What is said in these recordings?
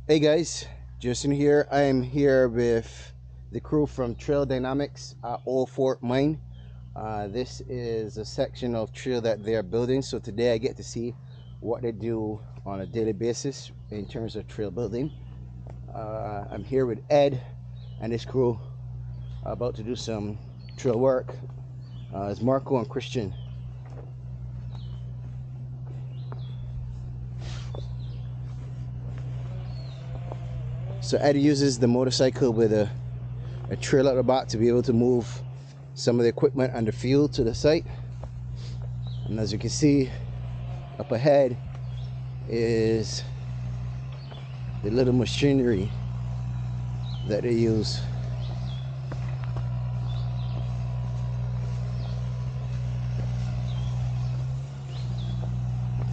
Hey guys, Justin here. I am here with the crew from Trail Dynamics at Old Fort Mine. This is a section of trail that they're building, so today I get to see what they do on a daily basis in terms of trail building. I'm here with Ed and his crew about to do some trail work. It's Marco and Christian. So Ed uses the motorcycle with a trail at the back to be able to move some of the equipment and the fuel to the site. And as you can see up ahead is the little machinery that they use.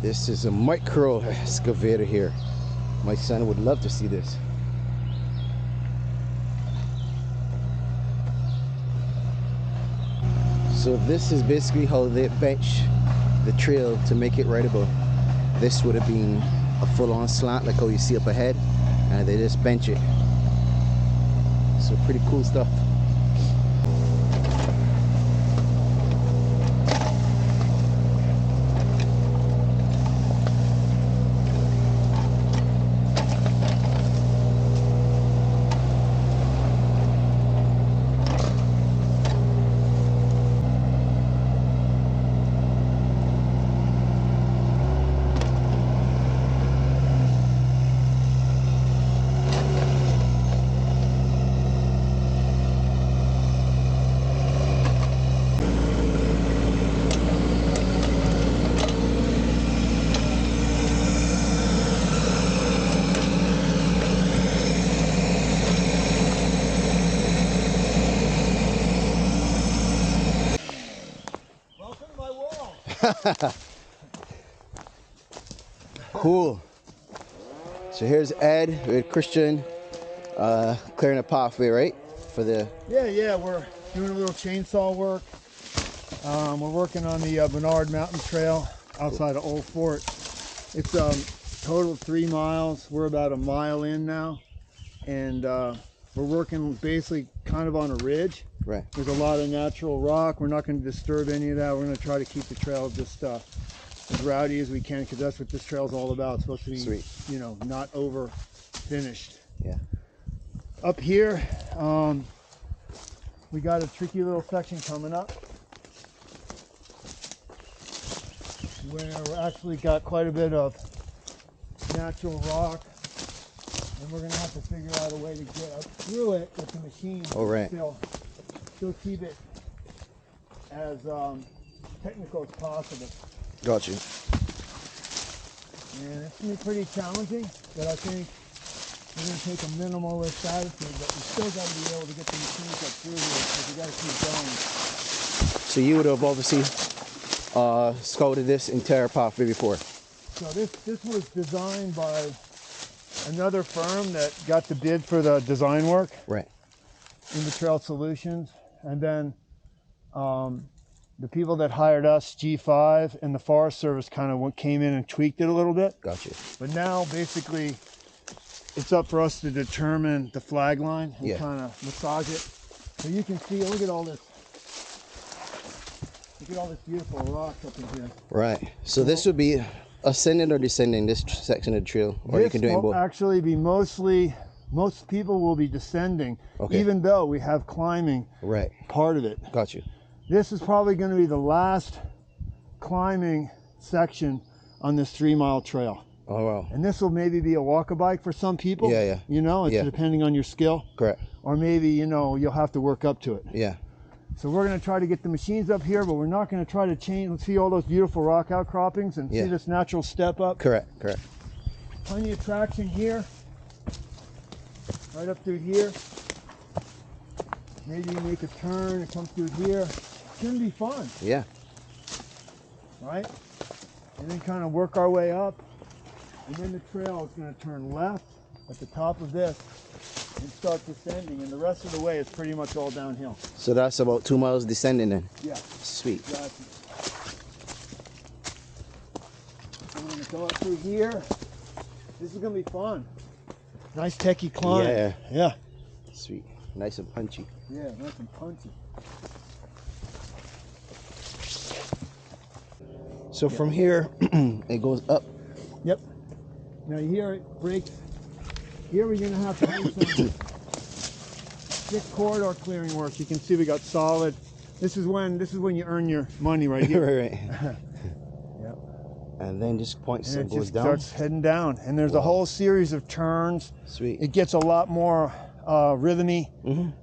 This is a micro excavator here. My son would love to see this. So this is basically how they bench the trail to make it rideable. This would have been a full-on slant like how you see up ahead, and they just bench it. So pretty cool stuff. Cool. So here's Ed with Christian clearing a pathway, right? For the yeah, we're doing a little chainsaw work. We're working on the Bernard Mountain Trail outside of Old Fort. It's total 3 miles. We're about a mile in now, and we're working basically kind of on a ridge. right. There's a lot of natural rock. We're not going to disturb any of that. We're going to try to keep the trail just as rowdy as we can, because that's what this trail is all about. It's supposed to be, Sweet. you know, not over finished. Yeah. Up here, we got a tricky little section coming up where we actually got quite a bit of natural rock, and we're going to have to figure out a way to get up through it with the machine. All right. Still keep it as technical as possible. Got you. And it's going to be pretty challenging, but I think we're going to take a minimalist attitude, but we still got to be able to get the machines up through here, because we got to keep going. So you would have obviously scouted this entire pathway before. So this was designed by another firm that got the bid for the design work. Right. In the Trail Solutions, and then the people that hired us, G5 and the Forest Service, kind of came in and tweaked it a little bit. Got you. But now basically it's up for us to determine the flag line and kind of massage it. So you can see, look at all this beautiful rock up in here. Right. So this would be ascending or descending, this section of the trail, or you can do it in both? Actually be most people will be descending, even though we have climbing part of it. Got you. This is probably going to be the last climbing section on this 3 mile trail. Oh wow. And this will maybe be a walk-a-bike for some people. Yeah. You know, it's depending on your skill. Correct. Or maybe, you know, you'll have to work up to it. Yeah. So we're going to try to get the machines up here, but we're not going to try to change. Let's see all those beautiful rock outcroppings and see this natural step up. Correct. Plenty of traction here. Right up through here. Maybe you make a turn and come through here. It's going to be fun. Yeah. Right? And then kind of work our way up. And then the trail is going to turn left at the top of this and start descending. And the rest of the way is pretty much all downhill. So that's about 2 miles descending then? Yeah. Sweet. Exactly. So we're going to go up through here. This is going to be fun. Nice techie climb. Yeah. Yeah. Sweet. Nice and punchy. Yeah, nice and punchy. So from here, it goes up. Yep. Now here it breaks. Here we're gonna have to do some thick corridor clearing work. You can see we got solid. This is when you earn your money right here. Right. Yep. And then just points and it goes just down. starts heading down, and there's a whole series of turns. Sweet. It gets a lot more rhythmy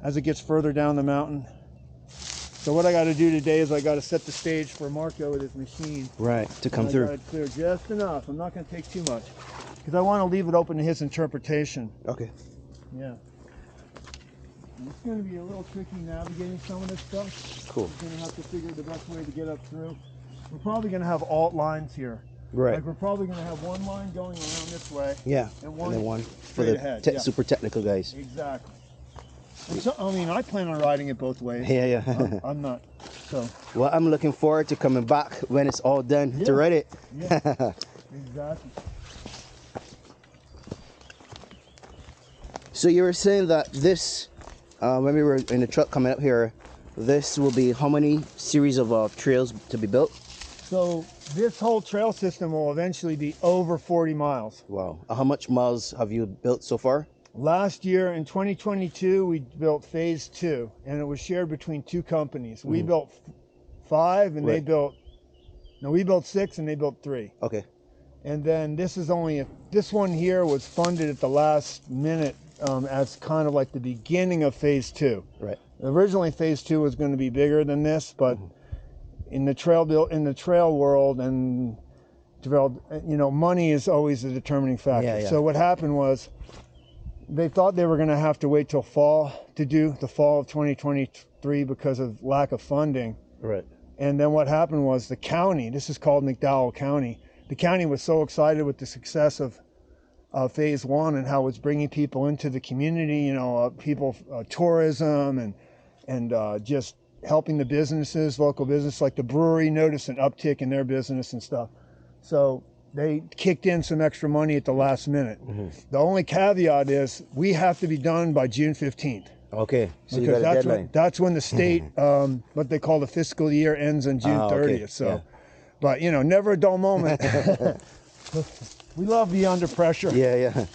as it gets further down the mountain. So what I got to do today is I got to set the stage for Marco with his machine. Right, to come I through. got to clear just enough. I'm not going to take too much because I want to leave it open to his interpretation. Okay. Yeah. And it's going to be a little tricky navigating some of this stuff. Cool. We're going to have to figure the best way to get up through. We're probably going to have alt lines here. Right. Like we're probably going to have one line going around this way. Yeah. And one, then one for straight the ahead. super technical guys. Exactly. And so, I mean, I plan on riding it both ways. Yeah, yeah. I'm not. So. Well, I'm looking forward to coming back when it's all done to ride it. Yeah. Exactly. So you were saying that this, when we were in the truck coming up here, this will be how many series of trails to be built? So this whole trail system will eventually be over 40 miles. Wow. How much miles have you built so far? Last year in 2022, we built phase 2, and it was shared between two companies. We built 5 and they built, no, we built 6 and they built 3. Okay. And then this one here was funded at the last minute as kind of like the beginning of phase 2. Right. Originally phase 2 was going to be bigger than this, but in the trail world and money is always the determining factor. Yeah, yeah. So what happened was they thought they were going to have to wait till fall to do the fall of 2023 because of lack of funding. Right. And then what happened was the county, this is called McDowell County, the county was so excited with the success of phase 1 and how it's bringing people into the community, tourism and just helping the businesses, local business, like the brewery noticed an uptick in their business and stuff. So they kicked in some extra money at the last minute. The only caveat is we have to be done by June 15th. Okay, so you Because got a deadline. that's when the state, what they call the fiscal year, ends on June 30th. Okay. So, Yeah. but never a dull moment. We love being under pressure. Yeah, yeah.